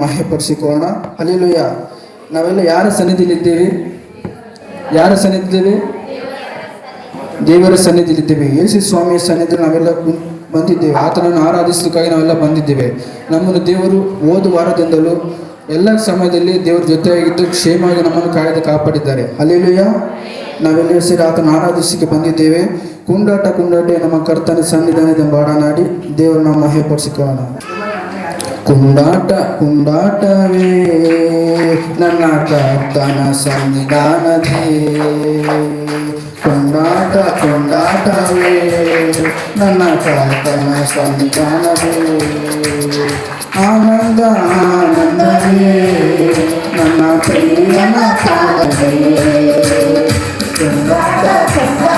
ಮಹಿಮೆಪಡಿಸಿಕೊಳ್ಳೋಣ. Hallelujah. ನಾವೆಲ್ಲ ಯಾರ ಸನ್ನಿಧಿಯಲ್ಲಿದ್ದೇವೆ? ಯಾರ ಸನ್ನಿಧಿದ್ದೇವೆ? ದೇವರ ಸನ್ನಿಧಿಯಲ್ಲಿದ್ದೇವೆ. ಯೇಸು ಸ್ವಾಮಿಯ ಸನ್ನಿಧಿ ನಾವೆಲ್ಲ ಬಂದಿದ್ದೇವೆ. ಆತನನ್ನು ಆರಾಧಿಸಲಿಕ್ಕಾಗಿ ನಾವೆಲ್ಲ ಬಂದಿದ್ದೇವೆ. ನಮ್ಮನ್ನು ದೇವರು ಹೋದ ವಾರದಿಂದಲೂ ಎಲ್ಲ ಸಮಯದಲ್ಲಿ ದೇವರ ಜೊತೆಯಾಗಿದ್ದು ಕ್ಷೇಮವಾಗಿ ನಮ್ಮನ್ನು ಕಾಪಾಡಿದ್ದಾರೆ. ಹಲ್ಲೆಲೂಯ. ನಾವೆಲ್ಲ ಸೇರಿ ಆತನ ಆರಾಧಿಸಲಿಕ್ಕೆ ಬಂದಿದ್ದೇವೆ. ಕುಂಡಾಟ ನಮ್ಮ ಕರ್ತನ ಸನ್ನಿಧಾನದ ಹಾಡನಾಡಿ ದೇವರನ್ನ ಮಹಿಮೆಪಡಿಸಿಕೊಳ್ಳೋಣ. ಕುಂಡಾಟವೇ ನನ್ನ ಕರ್ತನ ಸನ್ನಿಧಾನದೇ, ಕುಂಡಾಟವೇ ನನ್ನ ಕರ್ತನ ಸನ್ನಿಧಾನದೇ, ಆನಂದವೇ ನನ್ನ ಪ್ರಿಯನ ಪಾದವೇ, ಕುಂಡಾಟವೇ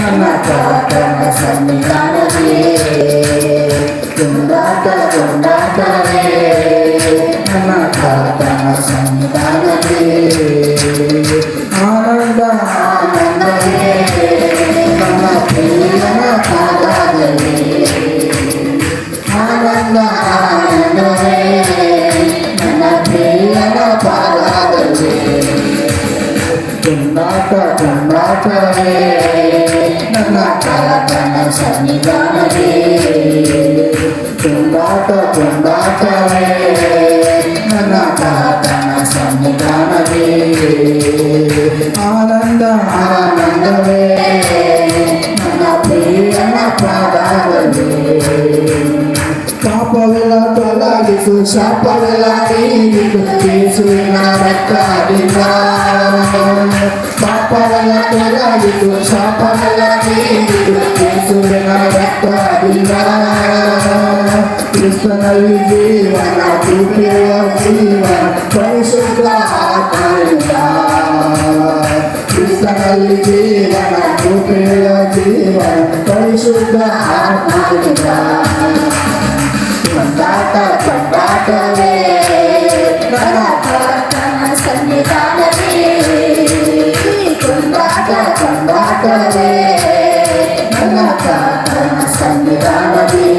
ನನ್ನ ಕರ್ತನ ಸನ್ನಿಧಾನದೇ, ಕುಂಡಾಟವೇ ನನ್ನ ಕರ್ತನ ಸನ್ನಿಧಾನದೇ, ಆನಂದವೇ ನನ್ನ ಪ್ರಿಯನ ಪಾದವೇ, ಆನಂದವೇ ನನ್ನ ಪ್ರಿಯನ ಪಾದವೇ, ಕುಂಡಾಟವೇ ನನ್ನ ಕರ್ತನ ಸನ್ನಿಧಾನದೇ, ಕುಂಡಾಟವೇ ನನ್ನ ಕರ್ತನ ಸನ್ನಿಧಾನದೇ, ಆನಂದವೇ ನನ್ನ ಪ್ರಿಯನ ಪಾದವೇ, ಪಾಪವೆಲ್ಲ ತೊಲಗಿಸು, ಶಾಪವೆಲ್ಲ ನೀಗಿಸು ಯೇಸುವಿನ ರಕ್ತದಿಂದ, ಪಾಪವೆಲ್ಲ ತೊಲಗಿಸು, ಶಾಪವೆಲ್ಲ ನೀಗಿಸು ಯೇಸುವಿನ ರಕ್ತದಿಂದ, ಕ್ರಿಸ್ತನಲ್ಲಿ ಜೀವನ, ಕೃಪೆಯ ಜೀವನ, ಪರಿಶುದ್ಧ ಆತ್ಮದಿಂದ, ಕ್ರಿಸ್ತನಲ್ಲಿ ಜೀವನ, ಕೃಪೆಯ ಜೀವನ, ಪರಿಶುದ್ಧ ಆತ್ಮದಿಂದ, ಕುಂಡಾಟವೇ ನನ್ನ ಕರ್ತನ ಸನ್ನಿಧಾನದೇ, ಕುಂಡಾಟವೇ ನನ್ನ ಕರ್ತನ ಸನ್ನಿಧಾನದೇ,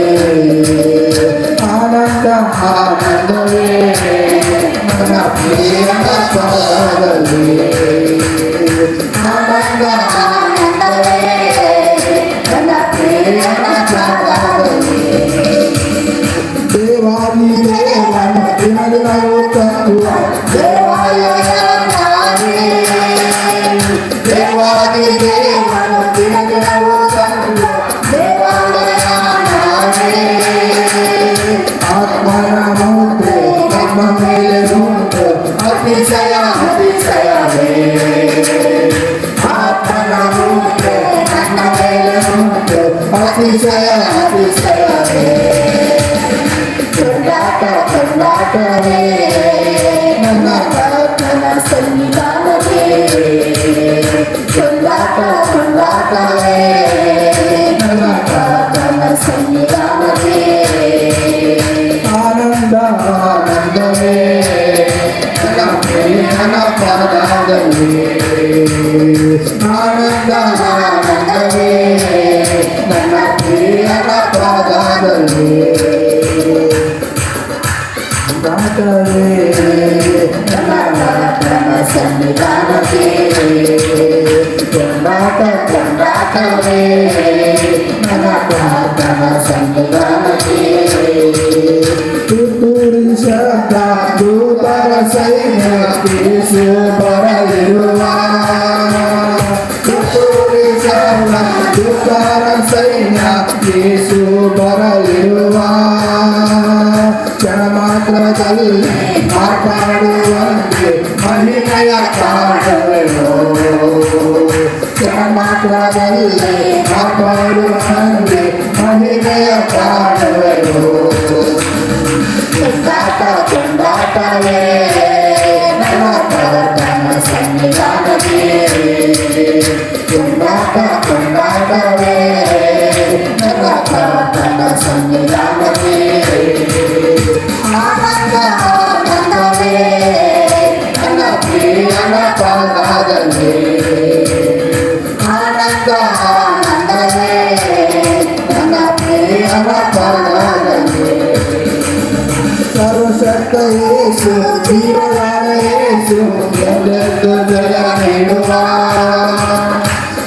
ಆನಂದವೇ ನನ್ನ ಪ್ರಿಯನ ಪಾದವೇ, ಆನಂದವೇ ನನ್ನ ಪ್ರಿಯನ ಪಾದವೇ, ದೇವಾದಿ ದೇವನ ದಿನದಿನವೂ ತರುವ ದೇವಾಲಯನಾನೇ, ದೇವಾದಿ ದೇವನ ದಿನದಿನವೂ ತರುವ ದೇವಾಲಯನಾನೇ, ಆತ್ಮನ ಮುದ್ರೆ ನಮ್ಮ ಮೇಲೆ ಉಂಟು ಅತಿಶಯವೇ, ಆತ್ಮನ ಮುದ್ರೆ ನನ್ನ ಮೇಲೆ ಉಂಟು ಅತಿಶಯವೇ, ಕುಂಡಾಟವೇ ನನ್ನ ಕರ್ತನ ಸನ್ನಿಧಾನದೇ, ಕುಂಡಾಟವೇ ನನ್ನ ಕರ್ತನ ಸನ್ನಿಧಾನದೇ, ಆನಂದವೇ ನನ್ನ ಪ್ರಿಯನ ಪಾದವೇ, ಆನಂದವೇ ನನ್ನ ಪ್ರಿಯನ ಪಾದವೇ, ಕುಂಡಾಟವೇ ನನ್ನ ಕರ್ತನ ಸನ್ನಿಧಾನದೇ, ಕುಂಡಾಟವೇ ನನ್ನ ಕರ್ತನ ಸನ್ನಿಧಾನದೇ, ತುತ್ತೂರಿ ಶಬ್ದ ದೂತರ ಸೈನ್ಯ ಯೇಸು ಬರಲಿರುವ, ತುತ್ತೂರಿ ಶಬ್ದ ದೂತರ ಸೈನ್ಯ ಯೇಸು ಬರಲಿರುವ, ಕ್ಷಣ ಮಾತ್ರದಲ್ಲಿ ಮಾತಾಡುವಂತೆ ಮಹಿಮೆಯ ಕಾಣುವೆನು, ಕ್ಷಣ ಮಾತ್ರದಲ್ಲಿ ಮಾತಾಡುವಂತೆ ಮಹಿಮೆಯ ಕಾಣುವೆನು, ಕುಂಡಾಟವೇ ನನ್ನ ಕರ್ತನ ಸನ್ನಿಧಾನದೇ, ಕುಂಡಾಟವೇ ನನ್ನ ಕರ್ತನ ಸನ್ನಿಧಾನದೇ, ಆನಂದವೇ ನನ್ನ ಪ್ರಿಯನ ಪಾದವೇ, ಆನಂದವೇ ನನ್ನ ಪ್ರಿಯನ ಪಾದವೇ, ಯೇಸು ಜೀವದಾನ ಯೇಸು ಎಂದೆಂದು ಜಯ ನೀಡುವ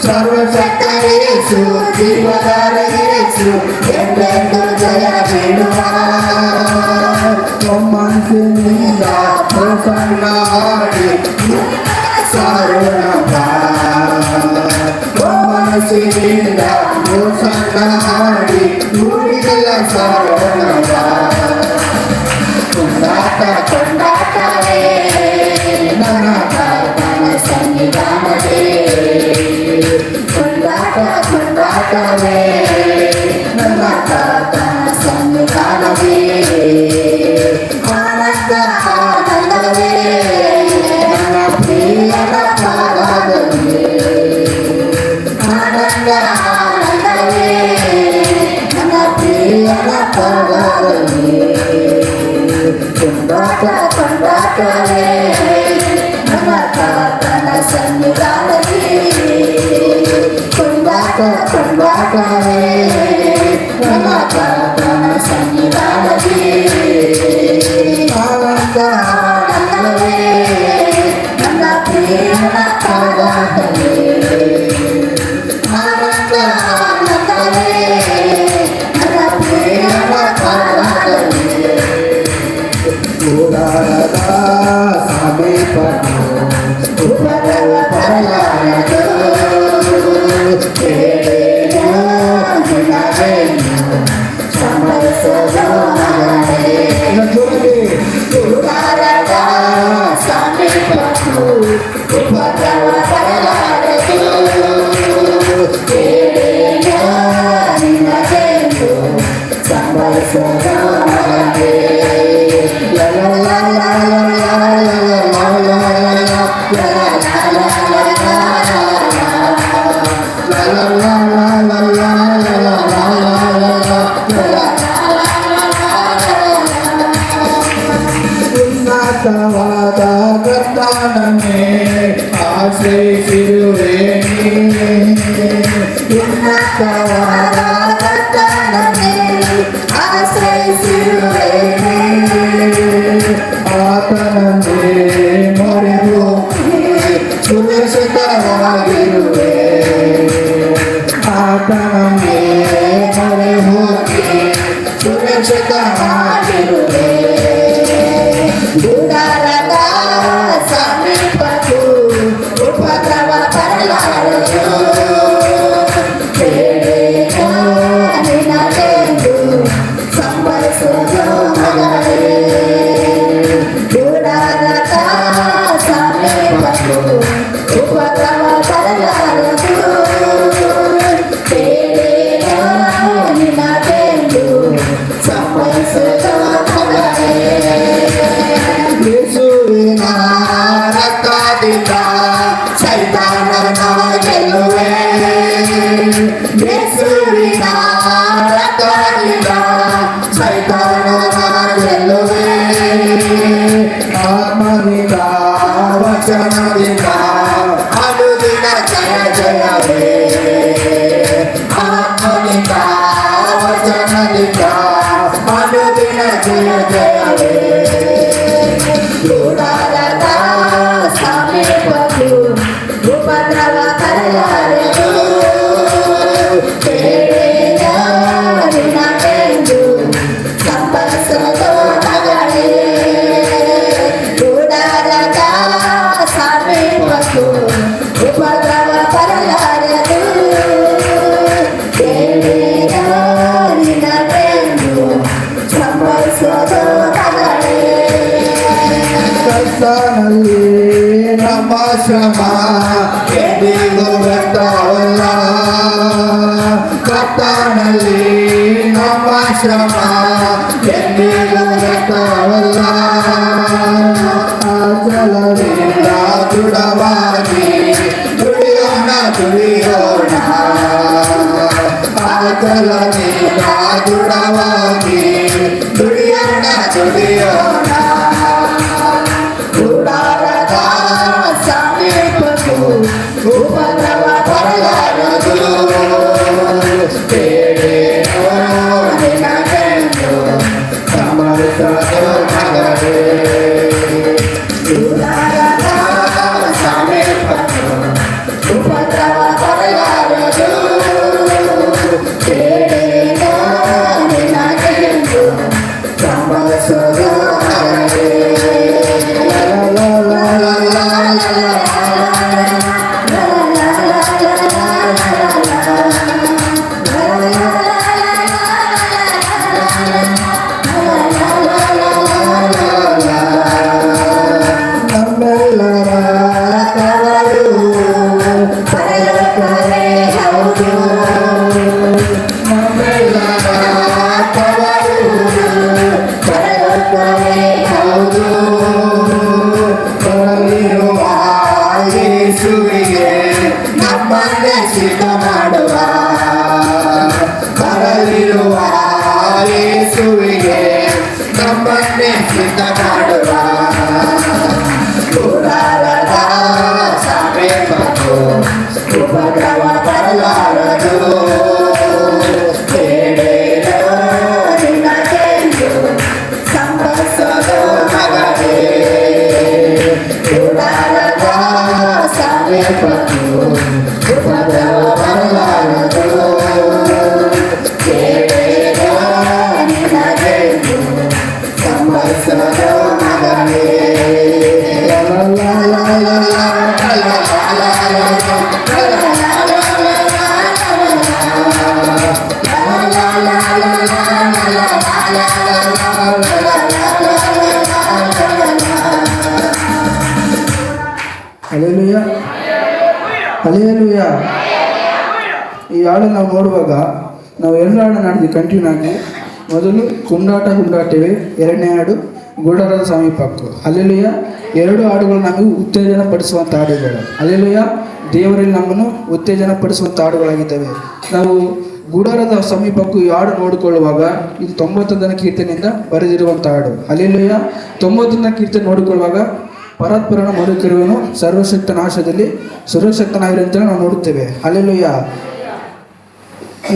ಸರ್ವಶಕ್ತ ಯೇಸು ಜೀವದಾನ ಯೇಸು ಎಂದೆಂದು ಜಯ ನೀಡುವ ಮನಸ್ಸಿನಿಂದ ಪ್ರಸನ್ನಾಗಿ ಸಾರೋಣ ಮನಸ್ಸಿನಿಂದ ಪ್ರಸನ್ನಾಗಿ ನುಡಿಗಳ ಸಾರೋಣ ಕೊಂಡಾಟ ಕೊಂಡಾಟವೇ ನನ್ನ ಕರ್ತನ ಸನ್ನಿಧಾನವೇ ಕೊಂಡಾಟ ಕೊಂಡಾಟವೇ ನನ್ನ ಕರ್ತನ ಸನ್ನಿಧಾನವೇ ಆನಂದ ಆನಂದವೇ ನನ್ನ ಪ್ರಿಯನ ಪಾದದಲ್ಲಿ ಆನಂದ ಆನಂದವೇ ನನ್ನ ಪ್ರಿಯನ ಪಾದದಲ್ಲಿ ಕೊಂಡಾಟ ಕೊಂಡಾಟವೇ ನನ್ನ ಕರ್ತನ ಸನ್ನಿಧಾನದಲ್ಲಿ ಕೊಂಡಾಟ ಕೊಂಡಾಟವೇ ನನ್ನ ಕರ್ತನ ಸನ್ನಿಧಾನದಲ್ಲಿ ಆನಂದ ಆನಂದವೇ ನನ್ನ ಪ್ರಿಯನ ಪಾದದಲ್ಲಿ ಆನಂದ ಆನಂದವೇ ನನ್ನ ಪ್ರಿಯನ ಪಾದದಲ್ಲಿ ಓಡಾಡದ ಸಮೀಪನು ಉಪದ್ರವ ಪರಲಾರದು ಸಂಭವಿಸೋದು ಓಡಾಡದ ಸಮೀಪನು ಉಪದ್ರವ ಪರಲಾರದು ನಿನಗೆಂದು ಸಂಭವಿಸೋದು ಮಗನೇ ಉನ್ನತವಾದ ಕರ್ತನನ್ನೇ ಆಶ್ರಯಿಸಿರುವೆ ಉನ್ನತವಾದ ಕರ್ತನನ್ನೇ ಆಶ್ರಯಿಸಿರುವೆ ಆತನನ್ನೇ ಮೊರೆದು ಸುರಕ್ಷಿತವಾಗಿರುವೆ ಆತನನ್ನೇ ಮೊರೆ ಹೋಗಿ ಸುರಕ್ಷಿತವಾಗಿರುವೆ ಗುಡಾರದ ಸಮೀಪಕ್ಕೂ ಉಪದ್ರವ ಬರಲಾರದು ಬೇಡೇನೋ ನಿನಗೆಂದು ಸಂಭವಿಸೋದು ಮಗನೇ ಗುಡಾರದ ಸಮೀಪಕ್ಕೂ ಉಪದ್ರವ ಬರಲಾರದು ಬೇಡೇನೋ ನಿನಗೆಂದು ಸಂಭವಿಸೋದು ಮಗನೇ ಯೇಸುವಿನ ರಕ್ತದಿಂದ ಸೈತಾನನ ಗೆಲ್ಲುವೆ ಯೇಸುವಿನ ರಕ್ತದಿಂದ ಸೈತಾನನ ಗೆಲ್ಲುವೆ ಆತ್ಮದಿಂದ ವಚನದಿಂದ ಅನುದಿನ ಜಯ ಜಯವೇ ಆತ್ಮದಿಂದ ವಚನದಿಂದ ಅನುದಿನ ಜಯ ಜಯವೇ ಗುಡಾರದ ಸಮೀಪಕ್ಕೂ ಉಪದ್ರವ ಬರಲಾರದು ಬೇಡೇನೋ ನಿನಗೆಂದು ಸಂಭವಿಸೋದು ಮಗನೇ ಗುಡಾರದ ಸಮೀಪಕ್ಕೂ ಉಪದ್ರವ ಬರಲಾರದು ಬೇಡೇನೋ ನಿನಗೆಂದು ಸಂಭವಿಸೋದು ಮಗನೇ ಕರ್ತನಲ್ಲಿ ನಮ್ಮ ಶ್ರಮ ಎಂದಿಗೂ ವ್ಯರ್ಥವಲ್ಲ ಕರ್ತನಲ್ಲಿ ನಮ್ಮ ಶ್ರಮ ಎಂದಿಗೂ ವ್ಯರ್ಥವಲ್ಲ ಅಚಲದಿಂದ ದೃಢವಾಗಿ ದುಡಿಯೋಣ ದುಡಿಯೋಣ ಅಚಲದಿಂದ ದೃಢವಾಗಿ ದುಡಿಯೋಣ ದುಡಿಯೋಣ ಗುಡಾರದ ಸಮೀಪಕ್ಕೂ ಉಪದ್ರವ ಬರಲಾರದು ಬೇಡೇನೋ ನಿನಗೆಂದು ಸಂಭವಿಸೋದು ಮಗನೇ ಉಪದ್ರವ ಬರಲಾರದು. ಬೇಡೇರೋ ನಿನಗೆಂದು ಸಂಭವಿಸೋದು ಮಗನೇ. ಗುಡಾರದ ಸಮೀಪಕ್ಕೂ ಉಪದ್ರವ ಬರಲಾರದು. ಬೇಡೇರೋ ನಿನಗೆಂದು ಸಂಭವಿಸೋದು ಮಗನೇ. Hallelujah, hallelujah. ಈ ಹಾಡು ನಾವು ನೋಡುವಾಗ ನಾವು ಎರಡು ಹಾಡು ನಾಡಿದ್ವಿ ಕಂಟಿನ್ಯೂ ಆಗಿ. ಮೊದಲು ಕುಂಡಾಟವೇ, ಎರಡನೇ ಹಾಡು ಗುಡಾರದ ಸಮೀಪಕ್ಕೂ. ಹಲ್ಲೆಲೂಯಾ. ಎರಡು ಹಾಡುಗಳು ನಮಗೆ ಉತ್ತೇಜನ ಪಡಿಸುವಂಥ ಹಾಡುಗಳು. ಹಲ್ಲೆಲೂಯಾ. ದೇವರಲ್ಲಿ ನಮ್ಮನ್ನು ಉತ್ತೇಜನ ಪಡಿಸುವಂಥ ಹಾಡುಗಳಾಗಿದ್ದಾವೆ. ನಾವು ಗುಡಾರದ ಸಮೀಪಕ್ಕೂ ಈ ಹಾಡು ನೋಡಿಕೊಳ್ಳುವಾಗ ಇದು 91ನೇ ಕೀರ್ತನೆಯಿಂದ ಬರೆದಿರುವಂಥ ಹಾಡು. ಹಲ್ಲೆಲೂಯಾ. 91ನೇ ಕೀರ್ತನೆ ನೋಡಿಕೊಳ್ಳುವಾಗ ಪರಾತ್ಪರನ ಮರುಕಿರುವನು ಸರ್ವಶಕ್ತ ನಾಶದಲ್ಲಿ ಸುರಕ್ಷಕ್ತನಾಗಿರು ಅಂತ ನಾವು ನೋಡುತ್ತೇವೆ. ಹಲ್ಲೆಲೂಯಾ.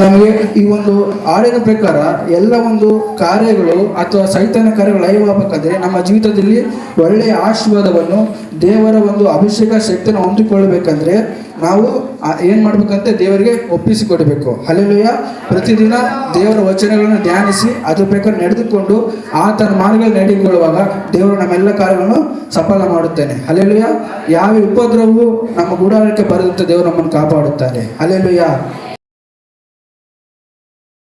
ನಮಗೆ ಈ ಒಂದು ಹಾಡಿನ ಪ್ರಕಾರ ಎಲ್ಲ ಒಂದು ಕಾರ್ಯಗಳು ಅಥವಾ ಸೈತಾನ ಕಾರ್ಯಗಳು ಲಯವಾಗಬೇಕಾದ್ರೆ ನಮ್ಮ ಜೀವಿತದಲ್ಲಿ ಒಳ್ಳೆಯ ಆಶೀರ್ವಾದವನ್ನು ದೇವರ ಒಂದು ಅಭಿಷೇಕ ಶಕ್ತಿಯನ್ನು ಹೊಂದಿಕೊಳ್ಳಬೇಕಂದ್ರೆ ನಾವು ಏನು ಮಾಡಬೇಕಂತ ದೇವರಿಗೆ ಒಪ್ಪಿಸಿಕೊಡಬೇಕು. ಹಲ್ಲೆಲೂಯಾ. ಪ್ರತಿದಿನ ದೇವರ ವಚನಗಳನ್ನು ಧ್ಯಾನಿಸಿ ಅದ್ರ ಪ್ರಕಾರ ನಡೆದುಕೊಂಡು ಆತನ ಮಾರ್ಗದಲ್ಲಿ ನಡೆದುಕೊಳ್ಳುವಾಗ ದೇವರು ನಮ್ಮೆಲ್ಲ ಕಾರ್ಯಗಳನ್ನು ಸಫಲ ಮಾಡುತ್ತಾನೆ. ಹಲ್ಲೆಲೂಯಾ. ಯಾವ ಉಪದ್ರವವು ನಮ್ಮ ಗುಡಾರಕ್ಕೆ ಬರದಂತೆ ದೇವರು ನಮ್ಮನ್ನು ಕಾಪಾಡುತ್ತಾನೆ. ಹಲ್ಲೆಲೂಯಾ.